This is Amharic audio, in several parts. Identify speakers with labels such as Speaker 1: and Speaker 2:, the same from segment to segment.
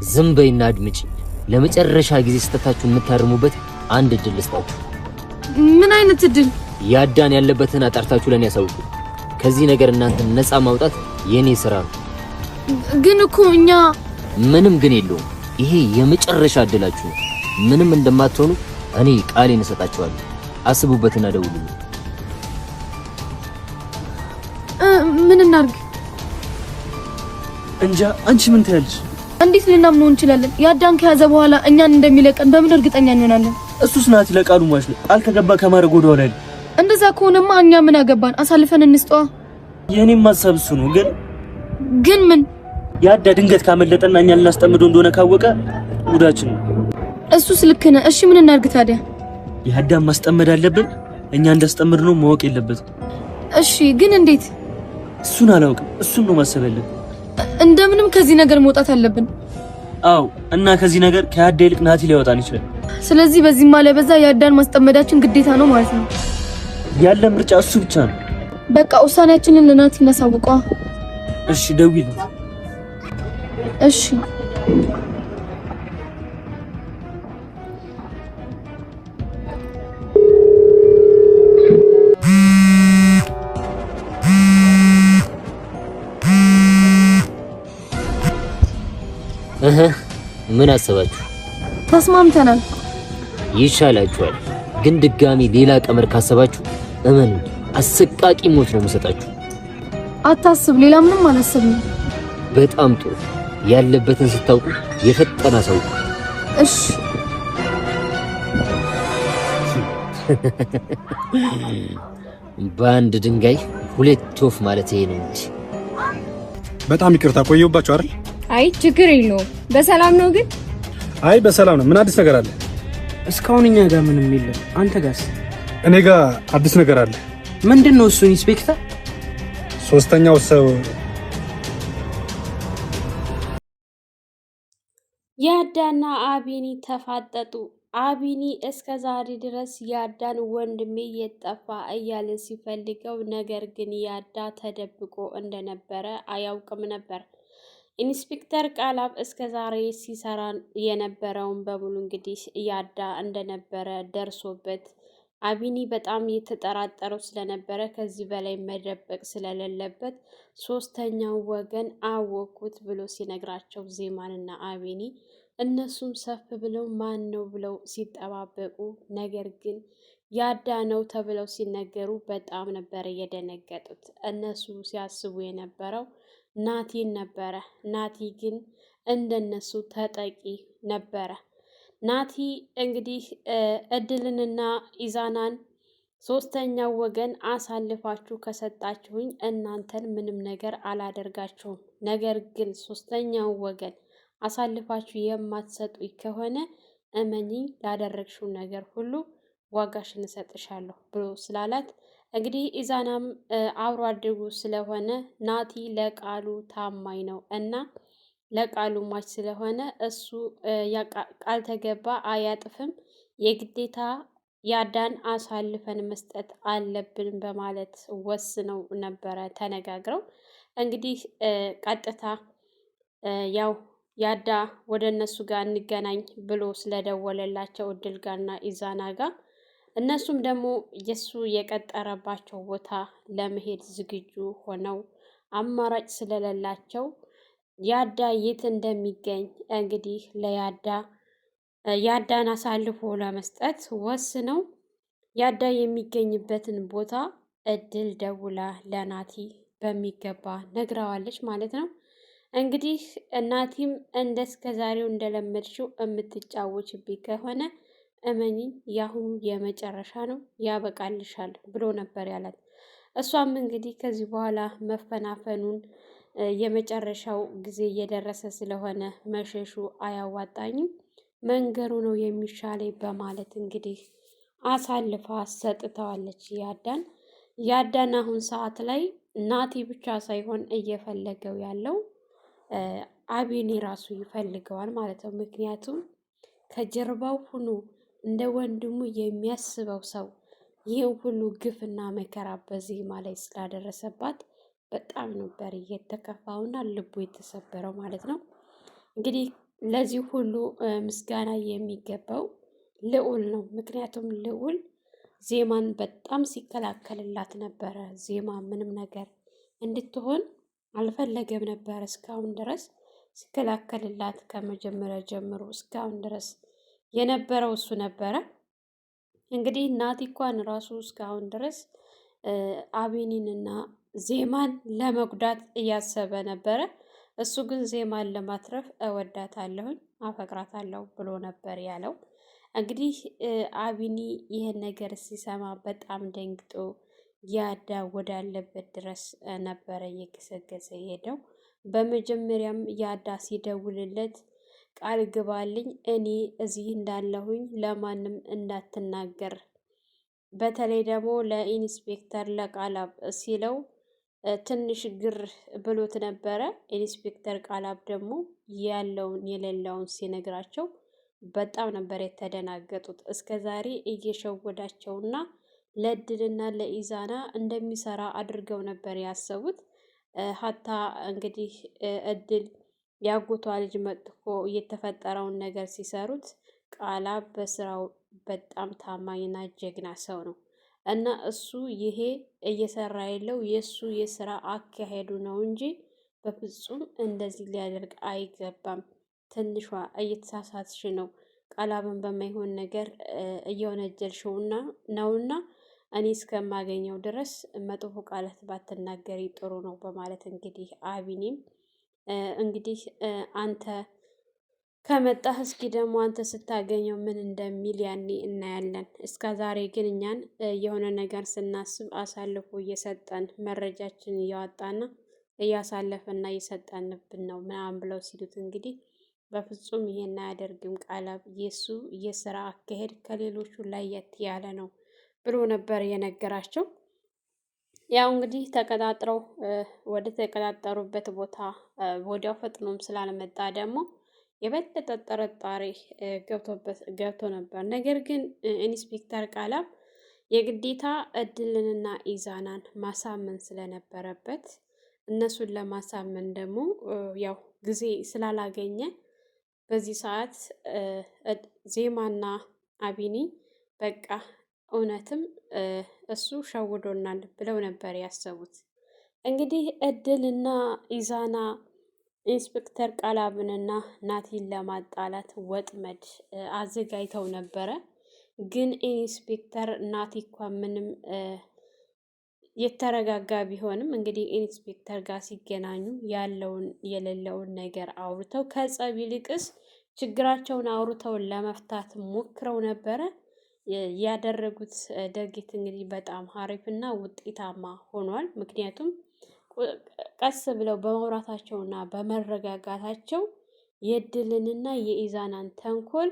Speaker 1: ዝም በይና አድምጪ። ለመጨረሻ ጊዜ ስተታችሁ የምታርሙበት አንድ እድል ልስጣችሁ።
Speaker 2: ምን አይነት እድል?
Speaker 1: ያዳን ያለበትን አጣርታችሁ ለኔ ያሳውቁ። ከዚህ ነገር እናንተ ነፃ ማውጣት የኔ ስራ ነው።
Speaker 2: ግን እኮ እኛ
Speaker 1: ምንም ግን የለውም። ይሄ የመጨረሻ እድላችሁ ነው። ምንም እንደማትሆኑ እኔ ቃሌን እሰጣችኋለሁ። አስቡበትና ደውሉልኝ።
Speaker 2: ምን እናርግ?
Speaker 3: እንጃ። አንቺ ምን ትያለሽ?
Speaker 2: እንዴት ልናምነው እንችላለን? ያዳን ከያዘ በኋላ እኛን እንደሚለቀን በምን እርግጠኛ እንሆናለን?
Speaker 3: እሱስ ናቲ ለቃሉ ማሽ ነው። ቃል ከገባ ከማድረግ ወደ ኋላ አይደል።
Speaker 2: እንደዛ ከሆነማ እኛ ምን አገባን? አሳልፈን እንስጠዋ።
Speaker 3: የኔም ሐሳብ እሱ ነው።
Speaker 2: ግን ምን
Speaker 3: ያዳ ድንገት ካመለጠና እኛ ልናስጠምደው እንደሆነ ካወቀ ጉዳችን ነው።
Speaker 2: እሱስ ልክ ነህ። እሺ ምን እናርግ ታዲያ?
Speaker 3: ያዳን ማስጠመድ አለብን። እኛ እንዳስጠምድ ነው ማወቅ የለበትም።
Speaker 2: እሺ ግን እንዴት?
Speaker 3: እሱን አላውቅም። እሱን ነው ማሰብ ያለብን።
Speaker 2: እንደምንም ከዚህ ነገር መውጣት አለብን።
Speaker 3: አው እና ከዚህ ነገር ከያዳ ይልቅ ናቲ ሊያወጣን ይችላል።
Speaker 2: ስለዚህ በዚህ ማለት በዛ ያዳን ማስጠመዳችን ግዴታ ነው ማለት ነው።
Speaker 3: ያለ ምርጫ እሱ ብቻ ነው።
Speaker 2: በቃ ውሳኔያችንን ለናቲ እናሳውቀዋ።
Speaker 3: እሺ ደውል።
Speaker 2: እሺ
Speaker 1: ምን አሰባችሁ?
Speaker 2: ተስማምተናል።
Speaker 1: ይሻላችኋል። ግን ድጋሚ ሌላ ቀመር ካሰባችሁ እመኑ፣ አሰቃቂ ሞት ነው የምሰጣችሁ።
Speaker 2: አታስብ፣ ሌላ ምንም አላሰብንም።
Speaker 1: በጣም ጥሩ። ያለበትን ስታውቁ የፈጠነ አሳውቁ።
Speaker 2: እሺ።
Speaker 1: በአንድ ድንጋይ ሁለት ወፍ ማለት ይሄ ነው እንጂ።
Speaker 4: በጣም ይቅርታ ቆየሁባችሁ አይደል?
Speaker 5: አይ ችግር የለውም። በሰላም ነው ግን?
Speaker 4: አይ በሰላም ነው። ምን አዲስ ነገር አለ?
Speaker 3: እስካሁን እኛ ጋር ምንም የለም። አንተ ጋርስ?
Speaker 4: እኔ ጋር አዲስ ነገር አለ።
Speaker 3: ምንድነው እሱ ኢንስፔክተር?
Speaker 4: ሶስተኛው ሰው
Speaker 6: ያዳና አቢኒ ተፋጠጡ። አቢኒ እስከ ዛሬ ድረስ ያዳን ወንድሜ የጠፋ እያለ ሲፈልገው፣ ነገር ግን ያዳ ተደብቆ እንደነበረ አያውቅም ነበር። ኢንስፔክተር ቃላብ እስከ ዛሬ ሲሰራ የነበረውን በሙሉ እንግዲህ ያዳ እንደነበረ ደርሶበት አቢኒ በጣም የተጠራጠረው ስለነበረ ከዚህ በላይ መደበቅ ስለሌለበት ሶስተኛው ወገን አወኩት ብሎ ሲነግራቸው ዜማንና አቢኒ እነሱም ሰፍ ብለው ማን ነው ብለው ሲጠባበቁ፣ ነገር ግን ያዳ ነው ተብለው ሲነገሩ በጣም ነበረ የደነገጡት። እነሱ ሲያስቡ የነበረው ናቲን ነበረ። ናቲ ግን እንደነሱ ተጠቂ ነበረ። ናቲ እንግዲህ እድልንና ኢዛናን ሶስተኛው ወገን አሳልፋችሁ ከሰጣችሁኝ እናንተን ምንም ነገር አላደርጋችሁም፣ ነገር ግን ሶስተኛው ወገን አሳልፋችሁ የማትሰጡኝ ከሆነ እመኚኝ ላደረግሽው ነገር ሁሉ ዋጋሽን እሰጥሻለሁ ብሎ ስላላት እንግዲህ ኢዛናም አብሮ አድርጉ ስለሆነ ናቲ ለቃሉ ታማኝ ነው እና ለቃሉ ማች ስለሆነ እሱ ቃል ተገባ አያጥፍም፣ የግዴታ ያዳን አሳልፈን መስጠት አለብን በማለት ወስነው ነበረ ተነጋግረው። እንግዲህ ቀጥታ ያው ያዳ ወደ እነሱ ጋር እንገናኝ ብሎ ስለደወለላቸው እድል ጋርና ኢዛና ጋር እነሱም ደግሞ የሱ የቀጠረባቸው ቦታ ለመሄድ ዝግጁ ሆነው አማራጭ ስለሌላቸው ያዳ የት እንደሚገኝ እንግዲህ ያዳን አሳልፎ ለመስጠት ወስነው ያዳ የሚገኝበትን ቦታ እድል ደውላ ለናቲ በሚገባ ነግረዋለች ማለት ነው። እንግዲህ እናቲም እስከ ዛሬው እንደለመድሽው የምትጫወችብኝ ከሆነ እመኚኝ ያሁኑ የመጨረሻ ነው ያበቃልሻል ብሎ ነበር ያላት። እሷም እንግዲህ ከዚህ በኋላ መፈናፈኑን የመጨረሻው ጊዜ እየደረሰ ስለሆነ መሸሹ አያዋጣኝም፣ መንገሩ ነው የሚሻለኝ በማለት እንግዲህ አሳልፋ ሰጥተዋለች ያዳን አሁን ሰዓት ላይ ናቲ ብቻ ሳይሆን እየፈለገው ያለው አቢኒ ራሱ ይፈልገዋል ማለት ነው። ምክንያቱም ከጀርባው ሁኖ እንደ ወንድሙ የሚያስበው ሰው ይህን ሁሉ ግፍና መከራ በዚህማ ላይ ስላደረሰባት በጣም ነበር የተከፋውና ልቡ የተሰበረው ማለት ነው። እንግዲህ ለዚህ ሁሉ ምስጋና የሚገባው ልዑል ነው። ምክንያቱም ልዑል ዜማን በጣም ሲከላከልላት ነበረ። ዜማ ምንም ነገር እንድትሆን አልፈለገም ነበር እስካሁን ድረስ ሲከላከልላት ከመጀመሪያ ጀምሮ እስካሁን ድረስ የነበረው እሱ ነበረ። እንግዲህ ናቲ እንኳን ራሱ እስካሁን ድረስ አቢኒንና ዜማን ለመጉዳት እያሰበ ነበረ። እሱ ግን ዜማን ለማትረፍ እወዳታለሁኝ አፈቅራታለሁ ብሎ ነበር ያለው። እንግዲህ አቢኒ ይህን ነገር ሲሰማ በጣም ደንግጦ ያዳ ወዳለበት ድረስ ነበረ እየገሰገሰ ሄደው። በመጀመሪያም ያዳ ሲደውልለት ቃል ግባልኝ እኔ እዚህ እንዳለሁኝ ለማንም እንዳትናገር፣ በተለይ ደግሞ ለኢንስፔክተር ለቃላብ ሲለው ትንሽ ግር ብሎት ነበረ። ኢንስፔክተር ቃላብ ደግሞ ያለውን የሌለውን ሲነግራቸው በጣም ነበር የተደናገጡት። እስከ ዛሬ እየሸወዳቸውና ለእድልና ለኢዛና እንደሚሰራ አድርገው ነበር ያሰቡት። ሀታ እንግዲህ እድል ያጎቷ ልጅ መጥቶ የተፈጠረውን ነገር ሲሰሩት ቃላብ በስራው በጣም ታማኝና ጀግና ሰው ነው እና እሱ ይሄ እየሰራ ያለው የእሱ የስራ አካሄዱ ነው እንጂ በፍጹም እንደዚህ ሊያደርግ አይገባም። ትንሿ እየተሳሳትሽ ነው፣ ቃላብን በማይሆን ነገር እየወነጀልሽውና ነውና እኔ እስከማገኘው ድረስ መጥፎ ቃላት ባትናገሪ ጥሩ ነው በማለት እንግዲህ አቢኒም እንግዲህ አንተ ከመጣህ እስኪ ደግሞ አንተ ስታገኘው ምን እንደሚል ያኔ እናያለን። እስከ ዛሬ ግን እኛን የሆነ ነገር ስናስብ አሳልፎ እየሰጠን መረጃችን እያወጣና እያሳለፈና እየሰጠንብን ነው ምናምን ብለው ሲሉት እንግዲህ በፍጹም ይሄን አያደርግም ቃላብ፣ የሱ የስራ አካሄድ ከሌሎቹ ለየት ያለ ነው ብሎ ነበር የነገራቸው። ያው እንግዲህ ተቀጣጥረው ወደ ተቀጣጠሩበት ቦታ ወዲያው ፈጥኖም ስላልመጣ ደግሞ የበለጠ ጥርጣሬ ገብቶ ነበር። ነገር ግን ኢንስፔክተር ቃላብ የግዴታ እድልንና ኢዛናን ማሳመን ስለነበረበት እነሱን ለማሳመን ደግሞ ያው ጊዜ ስላላገኘ በዚህ ሰዓት ዜማና አቢኒ በቃ እውነትም እሱ ሸውዶናል ብለው ነበር ያሰቡት። እንግዲህ እድልና ኢዛና ኢንስፔክተር ቃላብንና ናቲን ለማጣላት ወጥመድ አዘጋጅተው ነበረ። ግን ኢንስፔክተር ናቲ እንኳን ምንም የተረጋጋ ቢሆንም እንግዲህ ኢንስፔክተር ጋር ሲገናኙ ያለውን የሌለውን ነገር አውርተው ከጸብ ይልቅስ ችግራቸውን አውርተው ለመፍታት ሞክረው ነበረ። ያደረጉት ድርጊት እንግዲህ በጣም አሪፍና ውጤታማ ሆኗል። ምክንያቱም ቀስ ብለው በመውራታቸውና በመረጋጋታቸው የእድልንና የኢዛናን ተንኮል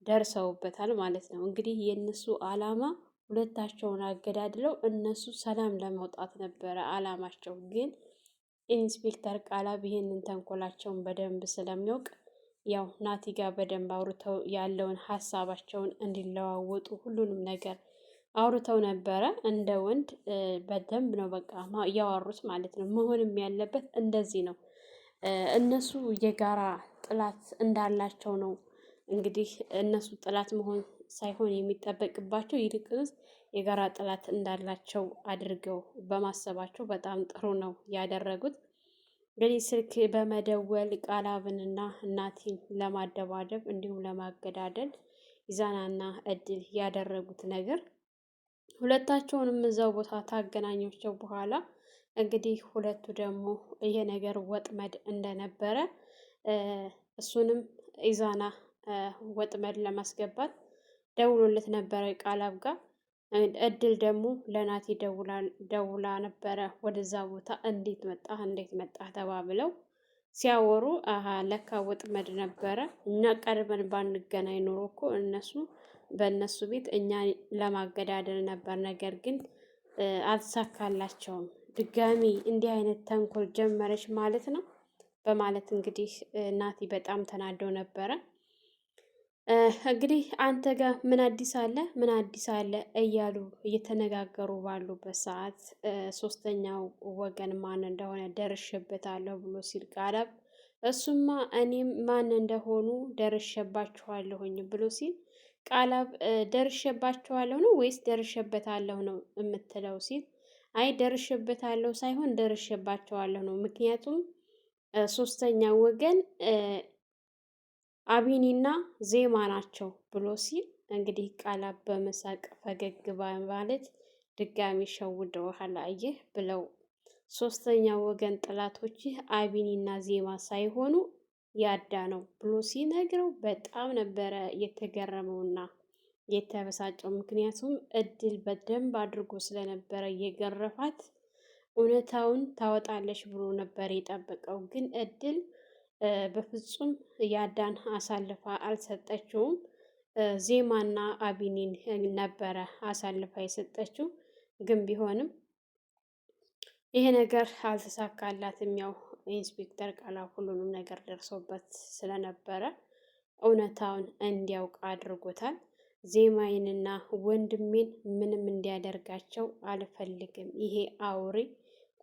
Speaker 6: ደርሰውበታል ማለት ነው። እንግዲህ የእነሱ አላማ ሁለታቸውን አገዳድለው እነሱ ሰላም ለመውጣት ነበረ አላማቸው። ግን ኢንስፔክተር ቃላብ ይሄንን ተንኮላቸውን በደንብ ስለሚያውቅ ያው ናቲ ጋር በደንብ አውርተው ያለውን ሀሳባቸውን እንዲለዋወጡ ሁሉንም ነገር አውርተው ነበረ። እንደ ወንድ በደንብ ነው በቃ እያወሩት ማለት ነው። መሆንም ያለበት እንደዚህ ነው። እነሱ የጋራ ጥላት እንዳላቸው ነው እንግዲህ እነሱ ጥላት መሆን ሳይሆን የሚጠበቅባቸው ይልቅስ የጋራ ጥላት እንዳላቸው አድርገው በማሰባቸው በጣም ጥሩ ነው ያደረጉት። እንግዲህ ስልክ በመደወል ቃላብንና እናቲን ለማደባደብ እንዲሁም ለማገዳደል ኢዛናና እድል ያደረጉት ነገር ሁለታቸውንም እዛው ቦታ ታገናኛቸው በኋላ እንግዲህ ሁለቱ ደግሞ ይሄ ነገር ወጥመድ እንደነበረ እሱንም ኢዛና ወጥመድ ለማስገባት ደውሎለት ነበረ ቃላብ ጋር። እድል ደግሞ ለናቲ ደውላ ነበረ ወደዛ ቦታ እንዴት መጣህ ተባብለው ሲያወሩ ለካ ወጥመድ ነበረ። እኛ ቀርበን ባንገናኝ ኖሮ እኮ እነሱ በእነሱ ቤት እኛ ለማገዳደል ነበር፣ ነገር ግን አልተሳካላቸውም። ድጋሚ እንዲህ አይነት ተንኮል ጀመረች ማለት ነው በማለት እንግዲህ ናቲ በጣም ተናደው ነበረ። እንግዲህ አንተ ጋር ምን አዲስ አለ እያሉ እየተነጋገሩ ባሉበት ሰዓት ሶስተኛው ወገን ማን እንደሆነ ደርሼበታለሁ ብሎ ሲል ቃላብ እሱማ እኔም ማን እንደሆኑ ደርሼባችኋለሁኝ ብሎ ሲል ቃላብ ደርሼባችኋለሁ ነው ወይስ ደርሼበታለሁ ነው የምትለው ሲል አይ ደርሼበታለሁ ሳይሆን ደርሼባቸዋለሁ ነው። ምክንያቱም ሶስተኛ ወገን አቢኒና ዜማ ናቸው ብሎ ሲል እንግዲህ ቃላብ በመሳቅ ፈገግ በማለት ድጋሚ ሸውደውሃል አየህ ብለው ሶስተኛ ወገን ጥላቶችህ አቢኒና ዜማ ሳይሆኑ ያዳ ነው ብሎ ሲነግረው በጣም ነበረ የተገረመውና የተበሳጨው። ምክንያቱም እድል በደንብ አድርጎ ስለነበረ የገረፋት እውነታውን ታወጣለች ብሎ ነበር የጠበቀው። ግን እድል በፍጹም ያዳን አሳልፋ አልሰጠችውም። ዜማና አቢኒን ነበረ አሳልፋ የሰጠችው። ግን ቢሆንም ይሄ ነገር አልተሳካላትም። ያው ኢንስፔክተር ቃላብ ሁሉንም ነገር ደርሶበት ስለነበረ እውነታውን እንዲያውቅ አድርጎታል። ዜማዬንና ወንድሜን ምንም እንዲያደርጋቸው አልፈልግም። ይሄ አውሬ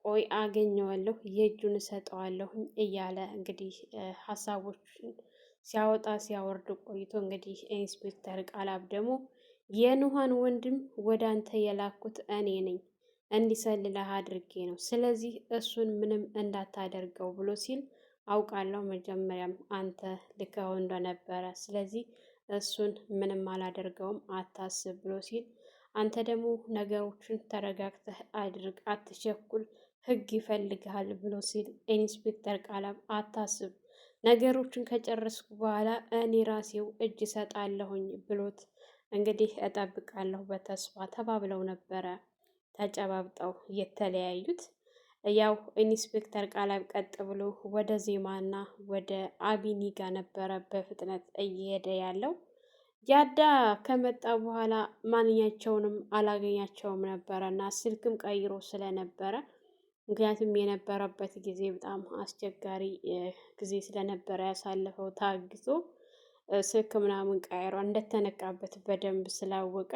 Speaker 6: ቆይ አገኘዋለሁ፣ የእጁን እሰጠዋለሁ እያለ እንግዲህ ሀሳቦችን ሲያወጣ ሲያወርድ ቆይቶ እንግዲህ ኢንስፔክተር ቃላብ ደግሞ የኑሃን ወንድም ወደ አንተ የላኩት እኔ ነኝ፣ እንዲሰልልህ አድርጌ ነው። ስለዚህ እሱን ምንም እንዳታደርገው ብሎ ሲል አውቃለሁ መጀመሪያም አንተ ልከው እንደነበረ፣ ስለዚህ እሱን ምንም አላደርገውም አታስብ ብሎ ሲል አንተ ደግሞ ነገሮችን ተረጋግተህ አድርግ፣ አትቸኩል፣ ህግ ይፈልግሃል ብሎ ሲል ኢንስፔክተር ቃላብ አታስብ፣ ነገሮችን ከጨረስኩ በኋላ እኔ ራሴው እጅ ሰጣለሁኝ ብሎት እንግዲህ እጠብቃለሁ በተስፋ ተባብለው ነበረ ተጨባብጠው የተለያዩት። ያው ኢንስፔክተር ቃላብ ቀጥ ብሎ ወደ ዜማና ወደ አቢኒ ጋር ነበረ በፍጥነት እየሄደ ያለው። ያዳ ከመጣ በኋላ ማንኛቸውንም አላገኛቸውም ነበረ እና ስልክም ቀይሮ ስለነበረ ምክንያቱም የነበረበት ጊዜ በጣም አስቸጋሪ ጊዜ ስለነበረ ያሳለፈው ታግዞ ስልክ ምናምን ቀይሮ እንደተነቃበት በደንብ ስላወቀ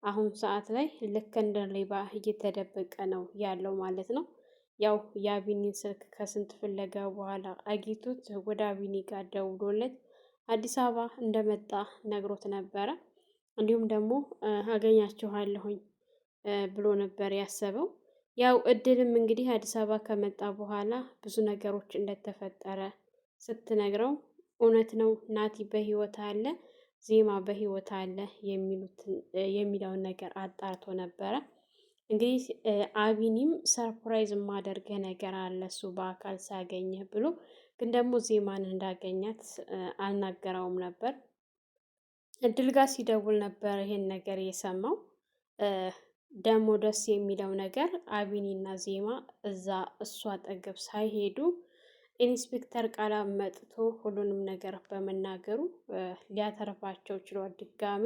Speaker 6: አሁን ሰዓት ላይ ልክ እንደ ሌባ እየተደበቀ ነው ያለው ማለት ነው። ያው የአቢኒን ስልክ ከስንት ፍለጋ በኋላ አግኝቶት ወደ አቢኒ ጋር ደውሎለት አዲስ አበባ እንደመጣ ነግሮት ነበረ። እንዲሁም ደግሞ አገኛችኋለሁኝ ብሎ ነበር ያሰበው። ያው እድልም እንግዲህ አዲስ አበባ ከመጣ በኋላ ብዙ ነገሮች እንደተፈጠረ ስትነግረው እውነት ነው ናቲ በህይወት አለ፣ ዜማ በህይወት አለ የሚለውን ነገር አጣርቶ ነበረ። እንግዲህ አቢኒም ሰርፕራይዝ የማደርገህ ነገር አለ እሱ በአካል ሳገኘህ ብሎ ግን ደግሞ ዜማን እንዳገኛት አልናገረውም ነበር። እድል ጋር ሲደውል ነበር ይሄን ነገር የሰማው። ደግሞ ደስ የሚለው ነገር አቢኒና ዜማ እዛ እሱ አጠገብ ሳይሄዱ ኢንስፔክተር ቃላብ መጥቶ ሁሉንም ነገር በመናገሩ ሊያተርፋቸው ችሏል። ድጋሚ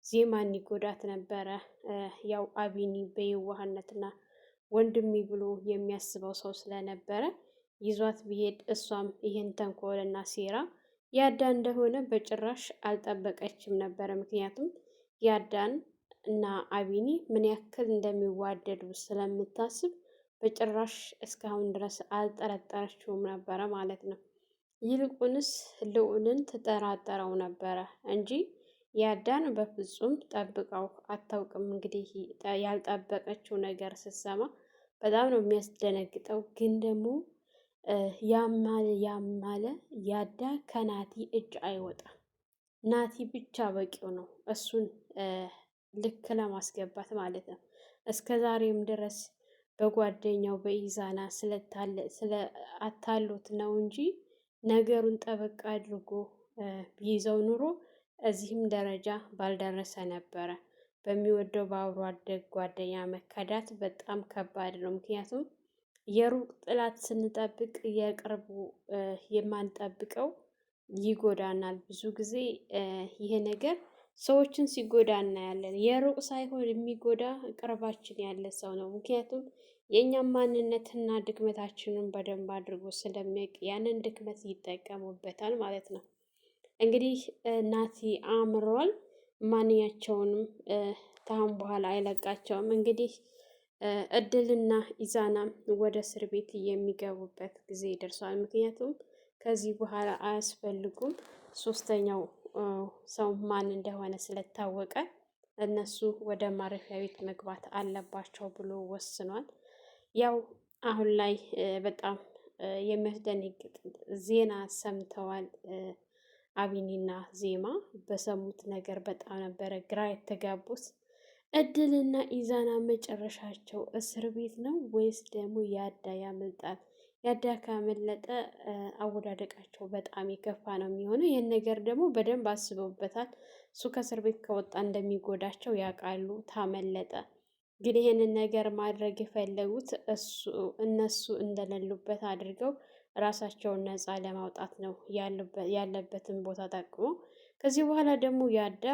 Speaker 6: ዜማን ይጎዳት ነበረ። ያው አቢኒ በየዋህነትና ወንድሜ ብሎ የሚያስበው ሰው ስለነበረ ይዟት ቢሄድ እሷም ይሄን ተንኮልና ሴራ ያዳ እንደሆነ በጭራሽ አልጠበቀችም ነበረ። ምክንያቱም ያዳን እና አቢኒ ምን ያክል እንደሚዋደዱ ስለምታስብ በጭራሽ እስካሁን ድረስ አልጠረጠረችውም ነበረ ማለት ነው። ይልቁንስ ልዑልን ትጠራጠረው ነበረ እንጂ ያዳን በፍጹም ጠብቀው አታውቅም። እንግዲህ ያልጠበቀችው ነገር ስትሰማ በጣም ነው የሚያስደነግጠው። ግን ደግሞ ያማለ ያዳ ከናቲ እጅ አይወጣም። ናቲ ብቻ በቂው ነው እሱን ልክ ለማስገባት ማለት ነው። እስከ ዛሬም ድረስ በጓደኛው በኢዛና አታሎት ነው እንጂ ነገሩን ጠበቅ አድርጎ ቢይዘው ኑሮ እዚህም ደረጃ ባልደረሰ ነበረ። በሚወደው በአብሮ አደግ ጓደኛ መከዳት በጣም ከባድ ነው። ምክንያቱም የሩቅ ጥላት ስንጠብቅ የቅርቡ የማንጠብቀው ይጎዳናል። ብዙ ጊዜ ይሄ ነገር ሰዎችን ሲጎዳ እናያለን። የሩቅ ሳይሆን የሚጎዳ ቅርባችን ያለ ሰው ነው። ምክንያቱም የእኛም ማንነትና ድክመታችንን በደንብ አድርጎ ስለሚያውቅ ያንን ድክመት ይጠቀሙበታል ማለት ነው። እንግዲህ ናቲ አምሯል። ማንኛቸውንም ታሁን በኋላ አይለቃቸውም። እንግዲህ እድልና ኢዛናም ወደ እስር ቤት የሚገቡበት ጊዜ ደርሷል። ምክንያቱም ከዚህ በኋላ አያስፈልጉም። ሶስተኛው ሰው ማን እንደሆነ ስለታወቀ እነሱ ወደ ማረፊያ ቤት መግባት አለባቸው ብሎ ወስኗል። ያው አሁን ላይ በጣም የሚያስደነግጥ ዜና ሰምተዋል። አቢኒና ዜማ በሰሙት ነገር በጣም ነበረ ግራ የተጋቡት። እድልና ኢዛና መጨረሻቸው እስር ቤት ነው ወይስ ደግሞ ያዳ ያመልጣል? ያዳ ካመለጠ አወዳደቃቸው በጣም የከፋ ነው የሚሆነው። ይህን ነገር ደግሞ በደንብ አስበውበታል። እሱ ከእስር ቤት ከወጣ እንደሚጎዳቸው ያውቃሉ። ታመለጠ ግን ይህንን ነገር ማድረግ የፈለጉት እነሱ እንደሌሉበት አድርገው ራሳቸውን ነፃ ለማውጣት ነው ያለበትን ቦታ ጠቅሞ። ከዚህ በኋላ ደግሞ ያዳ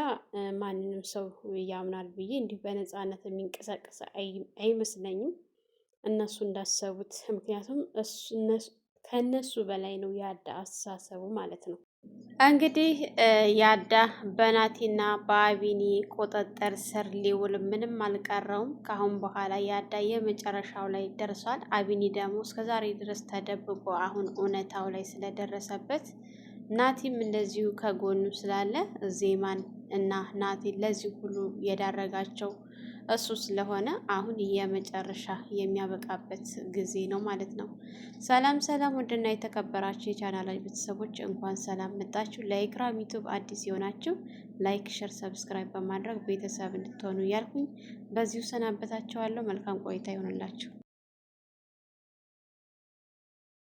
Speaker 6: ማንንም ሰው ያምናል ብዬ እንዲህ በነፃነት የሚንቀሳቀስ አይመስለኝም እነሱ እንዳሰቡት። ምክንያቱም ከእነሱ በላይ ነው ያዳ አስተሳሰቡ ማለት ነው። እንግዲህ ያዳ በናቲና በአቢኒ ቁጥጥር ስር ሊውል ምንም አልቀረውም። ከአሁን በኋላ ያዳ የመጨረሻው ላይ ደርሷል። አቢኒ ደግሞ እስከዛሬ ድረስ ተደብቆ አሁን እውነታው ላይ ስለደረሰበት ናቲም እንደዚሁ ከጎኑ ስላለ ዜማን እና ናቲ ለዚህ ሁሉ የዳረጋቸው እሱ ስለሆነ አሁን የመጨረሻ የሚያበቃበት ጊዜ ነው ማለት ነው። ሰላም ሰላም፣ ውድና የተከበራችሁ የቻናላችን ቤተሰቦች እንኳን ሰላም መጣችሁ። ለኢክራም ዩቲዩብ አዲስ የሆናችሁ ላይክ፣ ሸር፣ ሰብስክራይብ በማድረግ ቤተሰብ እንድትሆኑ እያልኩኝ በዚሁ ሰናበታችኋለሁ። መልካም ቆይታ ይሆንላችሁ።